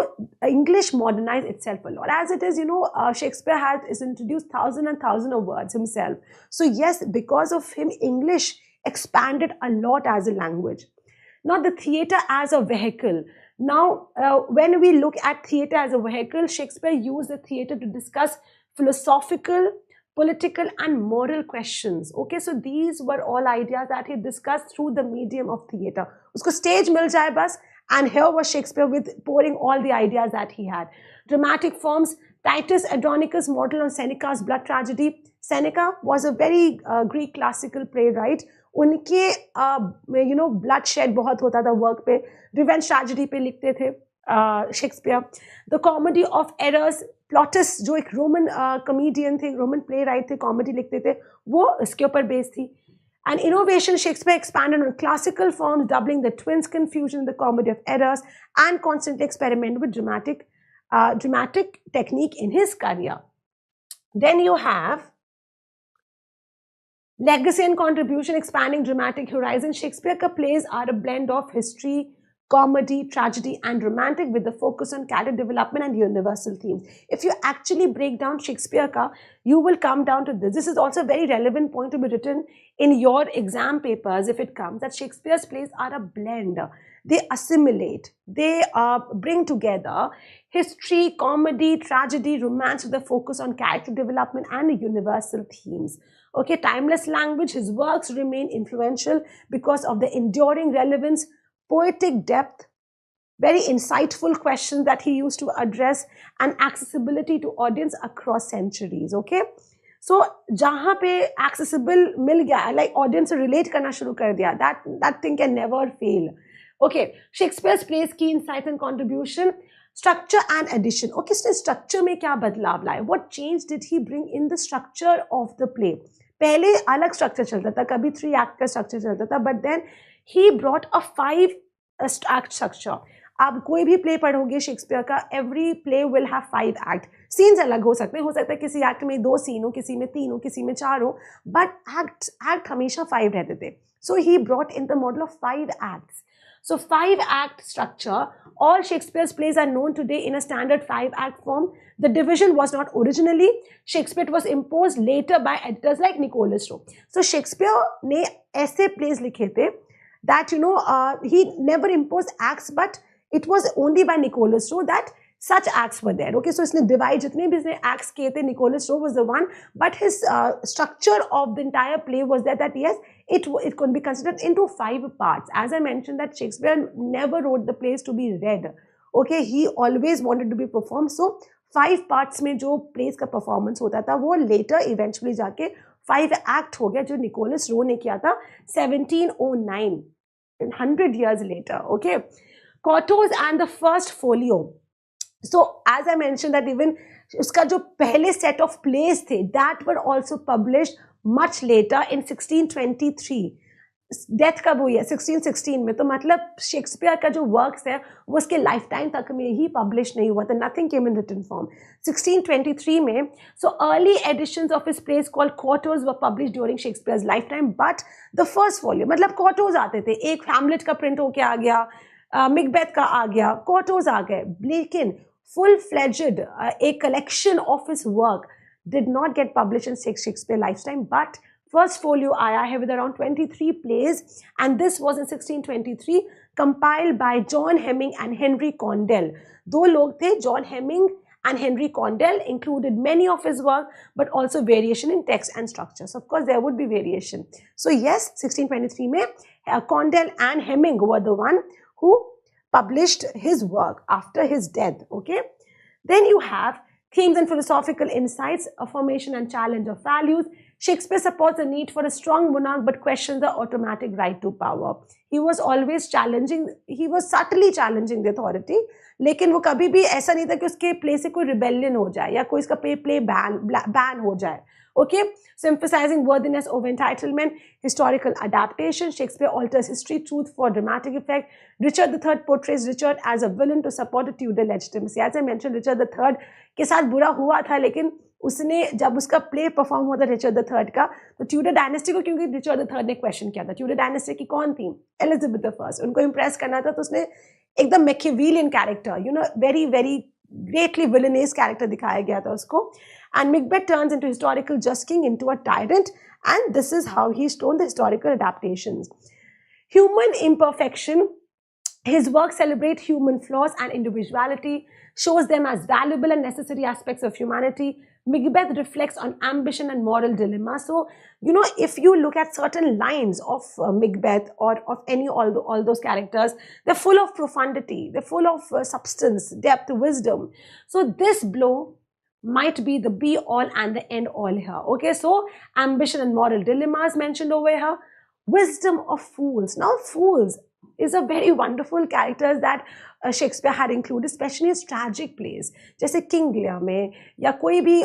English modernized itself a lot. As it is, you know, Shakespeare is introduced thousands and thousands of words himself. So yes, because of him, English expanded a lot as a language. Now the theatre as a vehicle. Now, when we look at theatre as a vehicle, Shakespeare used the theatre to discuss philosophical, political, and moral questions. Okay, so these were all ideas that he discussed through the medium of theatre. Usko stage mil jaye bas, and here was Shakespeare with pouring all the ideas that he had. Dramatic forms: Titus Andronicus, model on Seneca's blood tragedy. Seneca was a very Greek classical playwright. उनके you know blood shed बहुत होता था work पे, revenge tragedy पे लिखते थे Shakespeare. The comedy of errors, Plautus जो एक रोमन कॉमेडियन थे, रोमन प्ले राइट थे, कॉमेडी लिखते थे, वो इसके ऊपर बेस्ड थी. And innovation, Shakespeare expanded on classical forms, doubling the twins' confusion, the comedy of errors, and constantly experimented with dramatic technique in his career. Then you have legacy and contribution, expanding dramatic horizon. Shakespeare's plays are a blend of history, comedy, tragedy, and romantic, with the focus on character development and universal themes. If you actually break down Shakespeare, you will come down to this. This is also a very relevant point to be written in your exam papers if it comes, that Shakespeare's plays are a blend. They assimilate, they bring together history, comedy, tragedy, romance, with the focus on character development and universal themes. Okay, timeless language. His works remain influential because of the enduring relevance, poetic depth, very insightful questions that he used to address, and accessibility to audience across centuries. Okay, so जहाँ पे accessible मिल गया, like audience relate करना शुरू कर दिया, that thing can never fail. Okay, Shakespeare's plays, key insights and contribution. Structure and addition. Okay, so structure में क्या बदलाव लाए? What change did he bring in the structure of the play? पहले अलग structure चलता था, कभी 3 act का structure चलता था, but then he brought a 5 act structure. आप कोई भी play पढ़ोगे शेक्सपियर का, every play will have 5 act. Scenes अलग हो सकते हैं, किसी act में 2 scene हो, किसी में 3 हो, किसी में 4 हो, but act हमेशा 5 रहते थे. So he brought in the model of 5 acts. So 5 act structure. All Shakespeare's plays are known today in a standard 5 act form. The division was not originally. Shakespeare was imposed later by editors like Nicholas Rowe. So Shakespeare ने ऐसे plays लिखे थे that, you know, he never imposed acts, but it was only by Nicholas Rowe that such acts were there. Okay, so इसने divide जितने भी इसने acts किए थे, Nicholas Rowe was the one, but his structure of the entire play was that yes, it could be considered into 5 parts. As I mentioned, that Shakespeare never wrote the plays to be read. Okay, he always wanted to be performed. So 5 parts में जो plays का performance होता था, वो later eventually जाके 5 act हो गया, जो Nicholas Rowe ने किया था 1709, 100 years later. Okay, quartos and the first folio. So as I mentioned that even उसका जो पहले set of plays थे, that were also published much later in 1623. Death कब हुई है? 1616 में. तो मतलब शेक्सपियर का जो वर्क्स है वो उसके लाइफ टाइम तक में ही पब्लिश नहीं हुआ था. Nothing came in written form. 1623 में. So early editions of his plays called quarters were publish during Shakespeare's lifetime, but the first volume, मतलब क्वार्टर्स आते थे. एक हैमलेट का प्रिंट होके आ गया, मिकबेथ का आ गया, कॉटोज आ गए, लेकिन full fledged a collection of his work did not get published in Shakespeare lifetime, but first folio आया है with around 23 plays, and this was in 1623 compiled by John Hemming and Henry Condell. दो लोग थे, John Hemming and Henry Condell, included many of his work, but also variation in text and structures. Of course, there would be variation. So yes, 1623 में Condell and Hemming were the one who published his work after his death. Okay, then you have themes and philosophical insights, affirmation and challenge of values. Shakespeare supports the need for a strong monarch but questions the automatic right to power. He was always challenging, he was subtly challenging the authority, लेकिन वो कभी भी ऐसा नहीं था कि उसके play से कोई रिबेलियन हो जाए या कोई इसका प्ले बैन हो जाए. Okay, so emphasizing worthiness over entitlement, historical adaptation. Shakespeare alters history, truth for dramatic effect. Richard III portrays Richard as a villain to support the Tudor legitimacy. As I mentioned, Richard III के साथ बुरा हुआ था, लेकिन उसने जब उसका play perform हुआ था रिचर्ड द थर्ड का, तो ट्यूडर डायनेस्टी को, क्योंकि रिचर्ड द थर्ड ने क्वेश्चन किया था, ट्यूडर डायनेस्टी की कौन थी, एलिजाबेथ द फर्स्ट, उनको इम्प्रेस करना था, तो उसने एकदम Machiavellian character, you know, very very greatly villainous character दिखाया गया था उसको. And Macbeth turns into historical just king into a tyrant, and this is how he's shown the historical adaptations. Human imperfection. His work celebrates human flaws and individuality, shows them as valuable and necessary aspects of humanity. Macbeth reflects on ambition and moral dilemma. So, you know, if you look at certain lines of Macbeth or of all those characters, they're full of profundity, they're full of substance, depth, wisdom. So this blow might be the be all and the end all here. Okay, so ambition and moral dilemmas mentioned over here. Wisdom of fools. Now, fools is a very wonderful character that Shakespeare had included, especially his tragic plays, जैसे King Lear में या कोई भी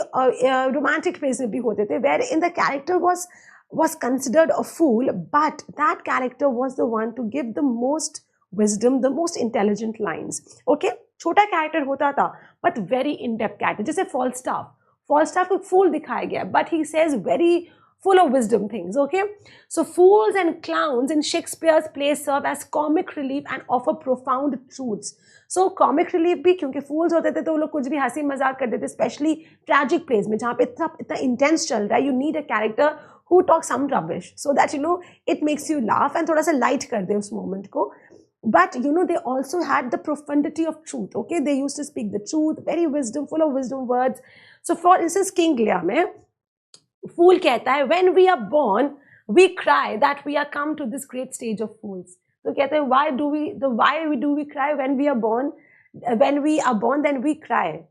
romantic plays में भी होते थे, wherein the character was considered a fool, but that character was the one to give the most wisdom, the most intelligent lines. Okay, छोटा कैरेक्टर होता था but very in-depth character, जैसे Falstaff को फूल दिखाया गया, but he says very full of wisdom things. Okay, so fools and clowns in Shakespeare's plays serve as comic relief and offer profound truths. So comic relief भी, क्योंकि fools होते थे तो वो लोग कुछ भी हंसी मजाक कर देते, especially tragic plays में जहाँ पे इतना intense चल रहा है, you need a character who talks some rubbish so that, you know, it makes you laugh and थोड़ा सा light कर दे उस moment को. But, you know, they also had the profundity of truth. Okay, they used to speak the truth, very wisdom, full of wisdom words. So for instance, King Lear में fool कहता है, when we are born we cry that we are come to this great stage of fools. तो कहते हैं, why do we cry when we are born? When we are born, then we cry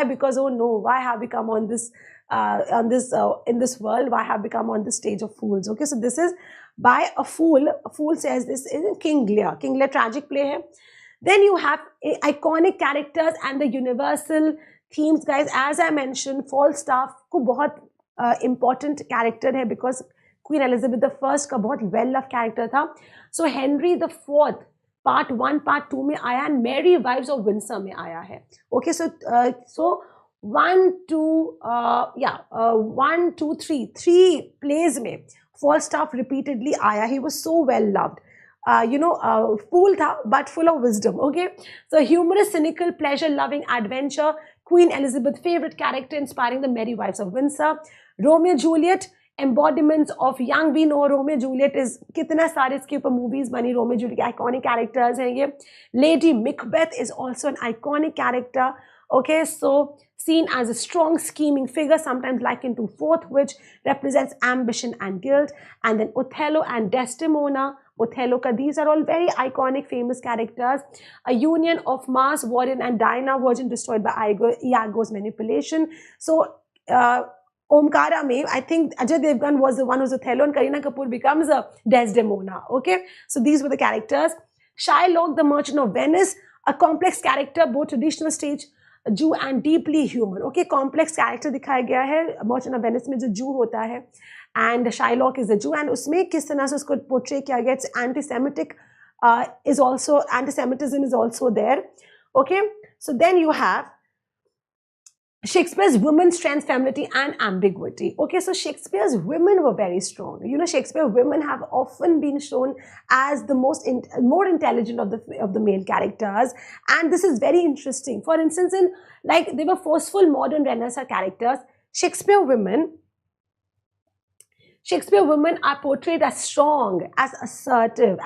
because, oh no, why have we come on this in this world, why have we come on this stage of fools? Okay, so this is by a fool. A fool says this in King Lear tragic play hai. Then you have iconic characters and the universal themes, guys. As I mentioned, Falstaff को बहुत important character है because Queen Elizabeth I का बहुत well loved character था. So Henry IV part 1 part 2 में आया and Mary Wives of Windsor में आया है. Okay, so 1 2 3 plays में Falstaff repeatedly आया. He was so well loved. Fool tha but full of wisdom. Okay, so humorous, cynical, pleasure loving adventure. Queen Elizabeth favorite character, inspiring the Merry Wives of Windsor. Romeo Juliet, embodiments of young. We know Romeo Juliet is कितना सारे इसके ऊपर movies बनी, Romeo Juliet के iconic characters हैं ये. Lady Macbeth is also an iconic character. Okay, so seen as a strong scheming figure, sometimes likened to Fourth Witch, represents ambition and guilt. And then Othello and Desdemona, Othello ka, these are all very iconic famous characters. A union of Mars, Warren and Dinah, virgin destroyed by Iago's manipulation. So Omkara mein, I think Ajay Devgan was the one who's Othello and Kareena Kapoor becomes a Desdemona. Okay, so these were the characters. Shylock, the Merchant of Venice, a complex character, both traditional stage Jew and deeply human. Okay, complex character दिखाया गया है Merchant of Venice में जो Jew होता है, and Shylock is a Jew, and उसमें किस तरह से उसको portray किया गया, it's anti-Semitic, anti-Semitism is also there. Okay, so then you have Shakespeare's women strength, femininity, and ambiguity. Okay, so Shakespeare's women were very strong. You know, Shakespeare women have often been shown as the more intelligent of the male characters, and this is very interesting. For instance, in like they were forceful modern Renaissance characters. Shakespeare women are portrayed as strong, as assertive,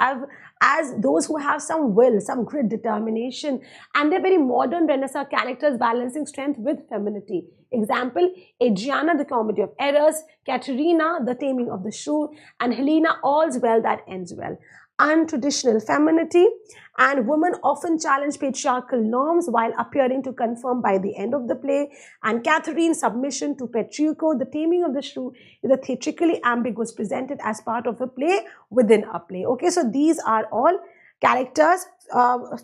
as those who have some will, some grit, determination, and they're very modern Renaissance characters balancing strength with femininity. Example, Adriana, the comedy of errors, Katerina, the taming of the shrew, and Helena, all's well that ends well. Untraditional femininity, and women often challenge patriarchal norms while appearing to conform by the end of the play. And Catherine's submission to Petruchio, the taming of the shrew, is a theatrically ambiguous presented as part of a play within a play. Okay, so these are all characters,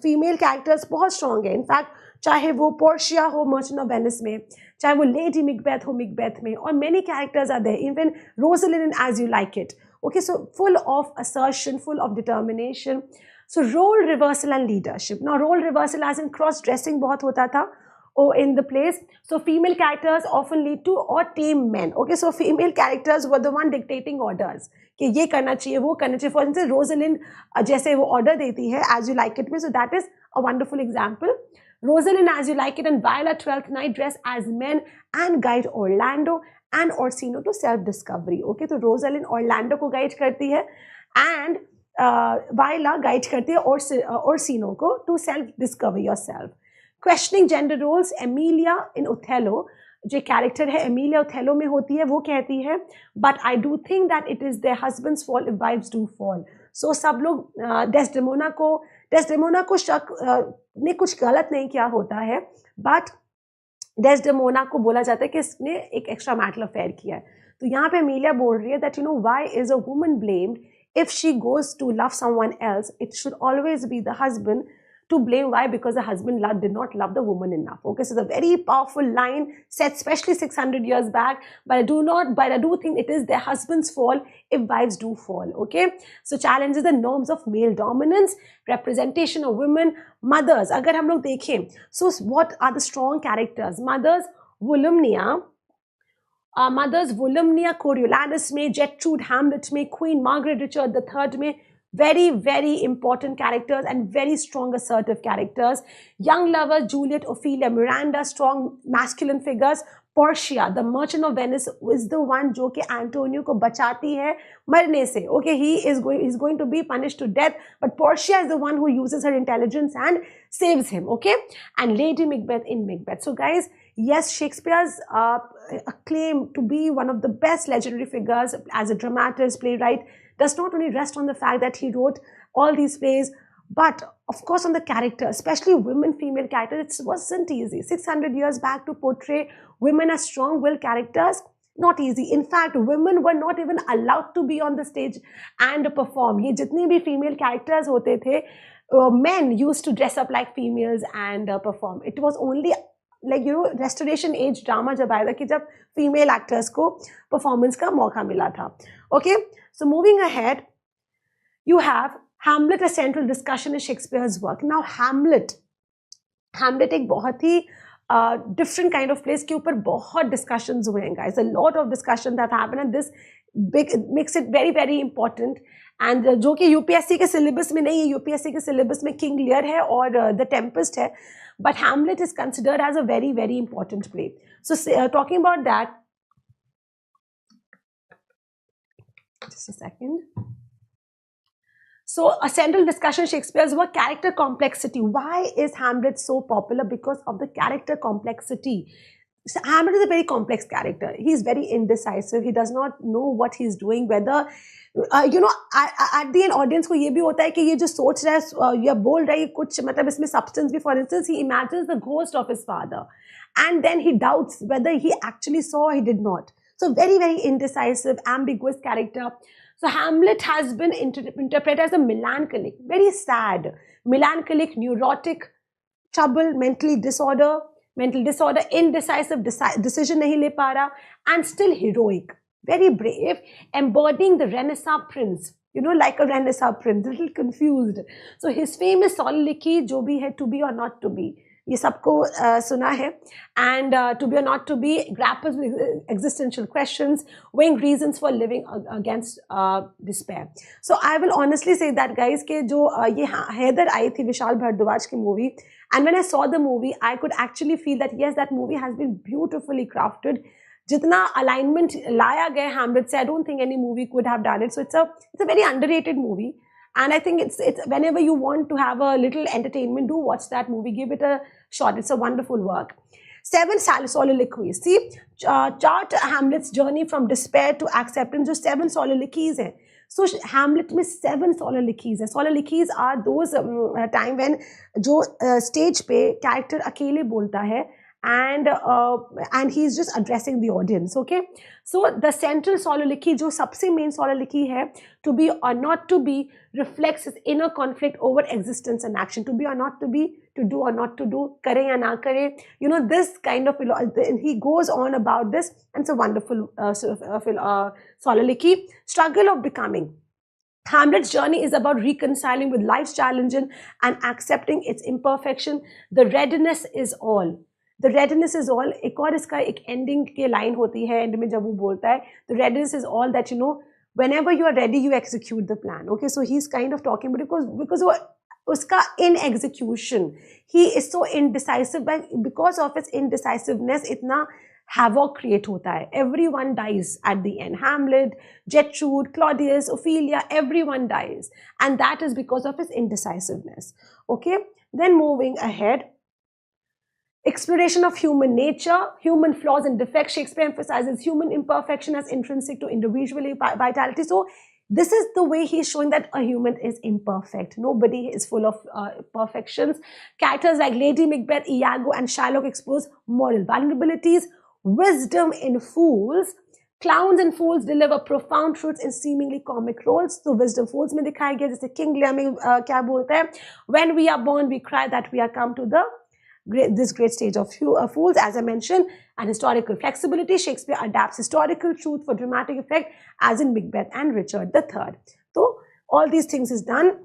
female characters बहुत strong है. In fact, चाहे वो Portia हो Merchant of Venice में, चाहे वो Lady Macbeth हो Macbeth में, और many characters are there. Even Rosalind in As You Like It. Okay, so full of assertion, full of determination. So role reversal and leadership. Now role reversal as in cross-dressing बहुत होता था in the plays. So female characters often lead to or tame men. Okay, so female characters were the one dictating orders. कि ये करना चाहिए, वो करना चाहिए. For instance, Rosalind जैसे वो order देती है As You Like It में. So that is a wonderful example. Rosalind As You Like It and Viola Twelfth Night dress as men and guide Orlando and Orsino to self-discovery. Okay, तो Rosalind Orlando को guide करती है and Viola guide करती है Orsino को to self-discover yourself. Questioning gender roles, Emilia in Othello, जो character है Emilia Othello में होती है, वो कहती है but I do think that it is their husband's fault if wives do fall. So सब लोग Desdemona को शक ने कुछ गलत नहीं किया होता है, but डेस्डेमोना को बोला जाता है कि इसने एक एक्स्ट्रा मैरिटल अफेयर किया है. तो यहाँ पे अमीलिया बोल रही है that you know why is a woman blamed if she goes to love someone else, it should always be the husband to blame. Why? Because the husband did not love the woman enough. Okay, so the very powerful line said especially 600 years back, but I do think it is their husband's fault if wives do fall. Okay, so challenges the norms of male dominance, representation of women, mothers. अगर हम लोग देखें, so what are the strong characters? Mothers Volumnia Coriolanus में, Gertrude Hamlet में, Queen Margaret Richard III में, very very important characters and very strong assertive characters. Young lovers Juliet, Ophelia, Miranda, strong masculine figures. Portia, the Merchant of Venice, is the one जो कि Antonio को बचाती है मरने से. Okay, he is going to be punished to death, but Portia is the one who uses her intelligence and saves him. Okay, and Lady Macbeth in Macbeth. So guys, yes, Shakespeare's claim to be one of the best legendary figures as a dramatist, playwright, does not only rest on the fact that he wrote all these plays, but of course on the character, especially women, female characters. It wasn't easy. 600 years back to portray women as strong-willed characters, not easy. In fact, women were not even allowed to be on the stage and perform. ये जितने भी female characters होते थे, men used to dress up like females and perform. It was only like restoration age drama जब आया था कि जब female actors को performance का मौका मिला था. Okay, so moving ahead, you have Hamlet, a central discussion in Shakespeare's work. Now Hamlet एक बहुत ही different kind of place के ऊपर बहुत discussions हुए हैं guys. A lot of discussion that happened, and this makes it very very important. And जो कि UPSC के syllabus में नहीं है, UPSC के syllabus में King Lear है और The Tempest है, but Hamlet is considered as a very very important play. So talking about that, just a second. So a central discussion Shakespeare's work, character complexity. Why is Hamlet so popular? Because of the character complexity. So Hamlet is a very complex character. He's very indecisive. He does not know what he's doing. Whether at the end audience को ये भी होता है कि ये जो सोच रहा है या बोल रहा है कुछ मतलब इसमें substance भी. For instance, he imagines the ghost of his father, and then he doubts whether he actually saw or he did not. So very very indecisive, ambiguous character. So Hamlet has been interpreted as a melancholic, very sad, melancholic, neurotic, troubled, mental disorder, indecisive, decision nahi le pa raha, and still heroic, very brave, embodying the Renaissance prince, like a Renaissance prince, a little confused. So his famous soliloquy, jo bhi hai, to be or not to be. ये सबको सुना है. And to be or not to be grapples with existential questions, weighing reasons for living against despair. So I will honestly say that guys कि जो ये हैदर आई थी विशाल भारद्वाज की movie, and when I saw the movie I could actually feel that yes, that movie has been beautifully crafted. जितना alignment लाया गया Hamlet से, I don't think any movie could have done it. So it's a very underrated movie. And I think it's whenever you want to have a little entertainment, do watch that movie. Give it a shot. It's a wonderful work. 7 soliloquies. See, chart Hamlet's journey from despair to acceptance. जो 7 soliloquies हैं. So Hamlet में 7 soliloquies हैं. Soliloquies are those time when जो stage पे character अकेले बोलता है. And he's just addressing the audience. Okay, so the central soliloquy, जो सबसे main soliloquy है, to be or not to be, reflects his inner conflict over existence and action. To be or not to be, to do or not to do, करे या ना करे, you know, this kind of he goes on about this, and it's a wonderful soliloquy. Struggle of becoming. Hamlet's journey is about reconciling with life's challenges and accepting its imperfection. The readiness is all. The readiness is all. एक और इसका एक ending के line होती है end में जब वो बोलता है, the readiness is all that, you know, whenever you are ready you execute the plan. Okay, so he's kind of talking because वो उसका in execution he is so indecisive, because of his indecisiveness इतना havoc create होता है. Everyone dies at the end. Hamlet, Gertrude, Claudius, Ophelia, everyone dies, and that is because of his indecisiveness. Okay, then moving ahead. Exploration of human nature, human flaws and defects. Shakespeare emphasizes human imperfection as intrinsic to individual vitality. So this is the way he's showing that a human is imperfect. Nobody is full of perfections. Characters like Lady Macbeth, Iago and Shylock expose moral vulnerabilities. Wisdom in fools. Clowns and fools deliver profound truths in seemingly comic roles. So wisdom fools में दिखाया गया, जैसे King Lear में क्या बोलता है, when we are born we cry that we are come to this great stage of fools, as I mentioned. And historical flexibility. Shakespeare adapts historical truth for dramatic effect, as in Macbeth and Richard III. So all these things is done.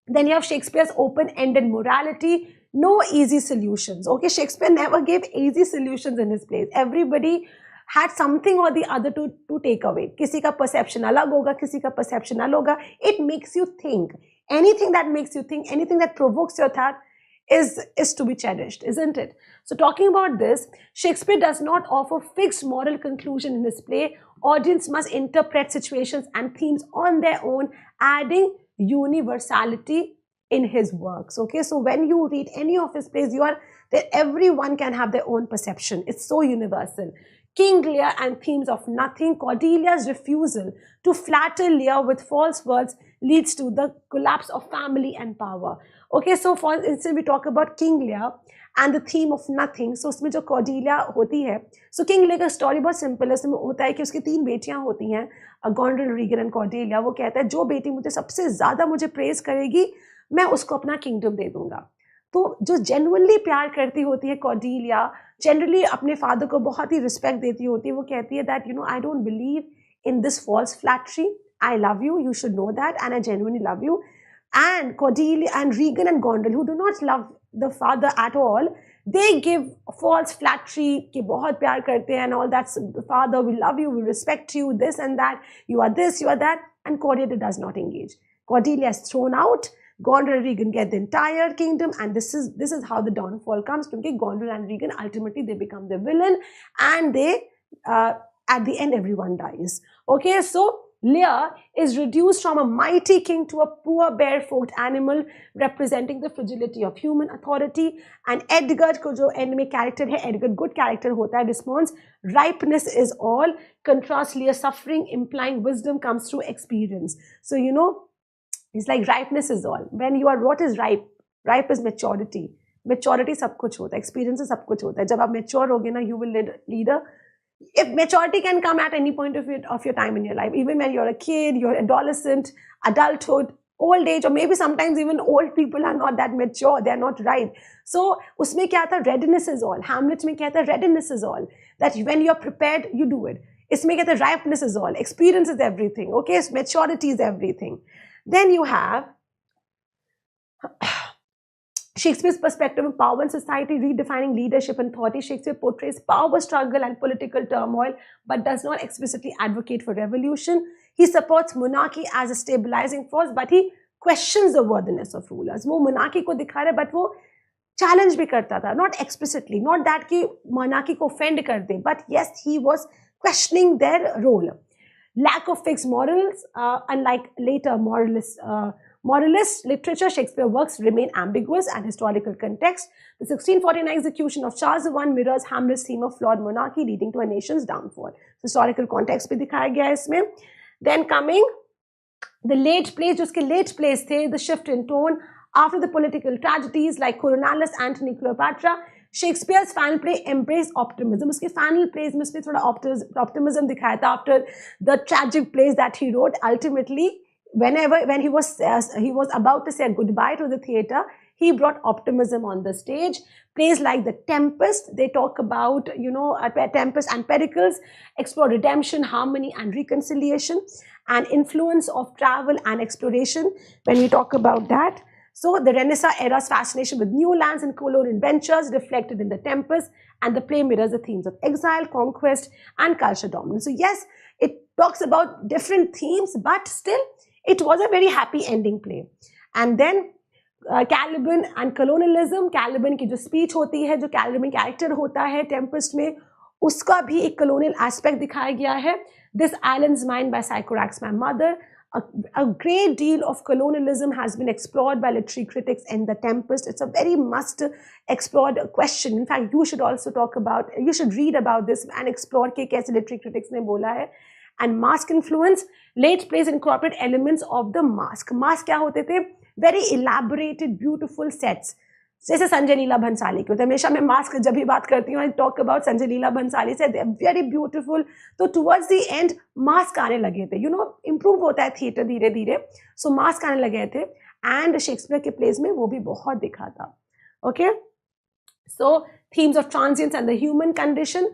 Then you have Shakespeare's open-ended morality. No easy solutions. Okay, Shakespeare never gave easy solutions in his plays. Everybody had something or the other to take away. किसी का perception अलग होगा, किसी का perception अलग होगा. It makes you think. Anything that makes you think, anything that provokes your thought, is to be cherished, isn't it? So talking about this, Shakespeare does not offer fixed moral conclusion in his play. Audience must interpret situations and themes on their own, adding universality in his works. Okay, so when you read any of his plays, everyone can have their own perception. It's so universal. King Lear and themes of nothing. Cordelia's refusal to flatter Lear with false words leads to the collapse of family and power. Okay, so for instance, we talk about King Lear and the theme of nothing. So उसमें जो Cordelia होती है, so King Lear का story बहुत simple है. इसमें होता है कि उसकी 3 बेटियां होती हैं, Gondrel, Regan and Cordelia. वो कहता है जो बेटी मुझे सबसे ज़्यादा मुझे praise करेगी, मैं उसको अपना kingdom दे दूँगा. तो जो genuinely प्यार करती होती है Cordelia, generally अपने father को बहुत ही respect देती होती है. वो कहती है that, you know, I don't believe in this false flattery. I love you, you should know that, and I genuinely love you. And Cordelia and Regan and Gondrel, who do not love the father at all, they give false flattery कि बहुत प्यार करते हैं and all that. Father, we love you, we respect you, this and that, you are this, you are that. And Cordelia does not engage. Cordelia is thrown out. Gondrel and Regan get the entire kingdom, and this is how the downfall comes. Because Gondrel and Regan ultimately they become the villain, and they at the end everyone dies. Okay, so Lear is reduced from a mighty king to a poor barefoot animal, representing the fragility of human authority. And Edgar को जो end में character है, Edgar good character होता है, responds, ripeness is all. Contrast Lear's suffering, implying wisdom comes through experience. So you know, it's like ripeness is all. When you are, what is ripe? Ripe is maturity. Maturity सब कुछ होता है, experience सब कुछ होता है. जब आप mature होगे ना, you will lead a. If maturity can come at any point of your time in your life, even when you're a kid, you're adolescent, adulthood, old age, or maybe sometimes even old people are not that mature, they're not ripe. So उसमें क्या था? Readiness is all. Hamlet में क्या था? Readiness is all. That when you're prepared, you do it. इसमें क्या था? Ripeness is all. Experience is everything. Okay, so maturity is everything. Then you have Shakespeare's perspective on power in society, redefining leadership and authority. Shakespeare portrays power struggle and political turmoil, but does not explicitly advocate for revolution. He supports monarchy as a stabilizing force, but he questions the worthiness of rulers. वो monarchy को दिखा रहे, but वो challenge भी करता था, not explicitly, not that कि monarchy को offend कर दे, but yes, he was questioning their role. Lack of fixed morals, unlike later moralist literature, Shakespeare works remain ambiguous and historical context. The 1649 execution of Charles I mirrors Hamlet's theme of flawed monarchy leading to a nation's downfall. Historical context भी दिखाया गया है इसमें. Then coming the late plays, जो उसके late plays थे, the shift in tone after the political tragedies like Colonial, Antony, Cleopatra. Shakespeare's final play embraced optimism. उसके final plays में उसने थोड़ा optimism दिखाया था after the tragic plays that he wrote. Ultimately, when he was about to say goodbye to the theatre, he brought optimism on the stage. Plays like The Tempest, they talk about, Tempest and Pericles, explore redemption, harmony and reconciliation, and influence of travel and exploration when we talk about that. So the Renaissance era's fascination with new lands and colonial adventures reflected in The Tempest, and the play mirrors the themes of exile, conquest, and cultural dominance. So yes, it talks about different themes, but still, it was a very happy ending play. And then Caliban and colonialism. Caliban की जो speech होती है, जो Caliban character होता है Tempest में, उसका भी एक colonial aspect दिखाया गया है. This island's mind by Sycorax, my mother. A great deal of colonialism has been explored by literary critics in The Tempest. It's a very must explored question. In fact, you should read about this and explore के कैसे literary critics ने बोला है. And Masque influence, late plays incorporate elements of the Masque. Masque क्या होते थे? Very elaborated, beautiful sets. जैसे संजय लीला भंसाली के होते हैं. हमेशा मैं मास्क जब भी बात करती हूँ, I talk about Sanjay Leela Bhansali से, they are very beautiful. तो towards the end मास्क आने लगे थे. Improve होता है थिएटर धीरे धीरे. So मास्क आने लगे थे. And शेक्सपियर के प्लेस में वो भी बहुत दिखा था. Okay. So themes of transience and the human condition.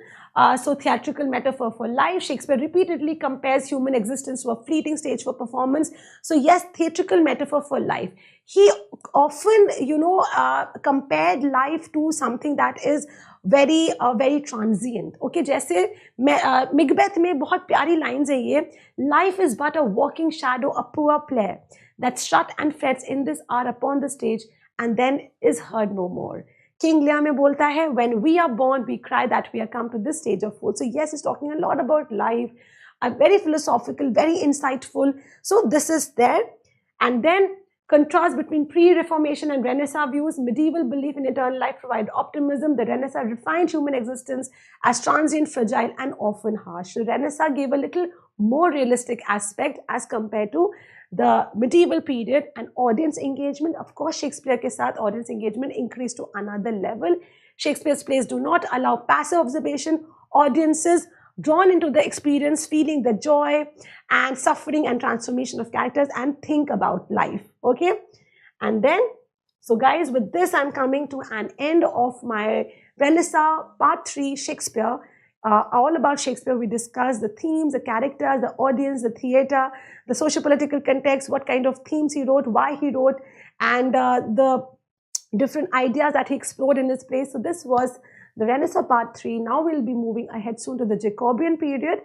So theatrical metaphor for life. Shakespeare repeatedly compares human existence to a fleeting stage for performance. So yes, theatrical metaphor for life. He often, compared life to something that is very transient. Okay, जैसे Macbeth में बहुत प्यारी lines है ये. Life is but a walking shadow, a poor player that strut and frets in this hour upon the stage and then is heard no more. King Lear में बोलता है, when we are born, we cry that we have come to this stage of fold. So yes, he's talking a lot about life, very philosophical, very insightful. So this is there. And then contrast between pre-reformation and Renaissance views. Medieval belief in eternal life provided optimism. The Renaissance refined human existence as transient, fragile, and often harsh. The Renaissance gave a little more realistic aspect as compared to the medieval period. And audience engagement, of course, Shakespeare के साथ audience engagement increased to another level. Shakespeare's plays do not allow passive observation. Audiences drawn into the experience, feeling the joy and suffering and transformation of characters and think about life. Okay. And then, so guys, with this, I'm coming to an end of my Renaissance Part 3 Shakespeare. All about Shakespeare, we discussed the themes, the characters, the audience, the theatre, the socio-political context, what kind of themes he wrote, why he wrote, and the different ideas that he explored in his plays. So this was the Renaissance Part 3. Now we'll be moving ahead soon to the Jacobean period.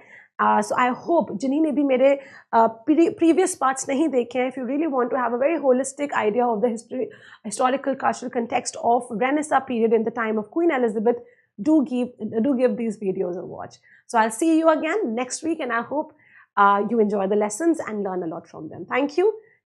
So I hope, जिन्हीं ने भी मेरे previous parts नहीं देखे हैं, if you really want to have a very holistic idea of the historical cultural context of Renaissance period in the time of Queen Elizabeth, do give these videos a watch. So I'll see you again next week, and I hope you enjoy the lessons and learn a lot from them. Thank you.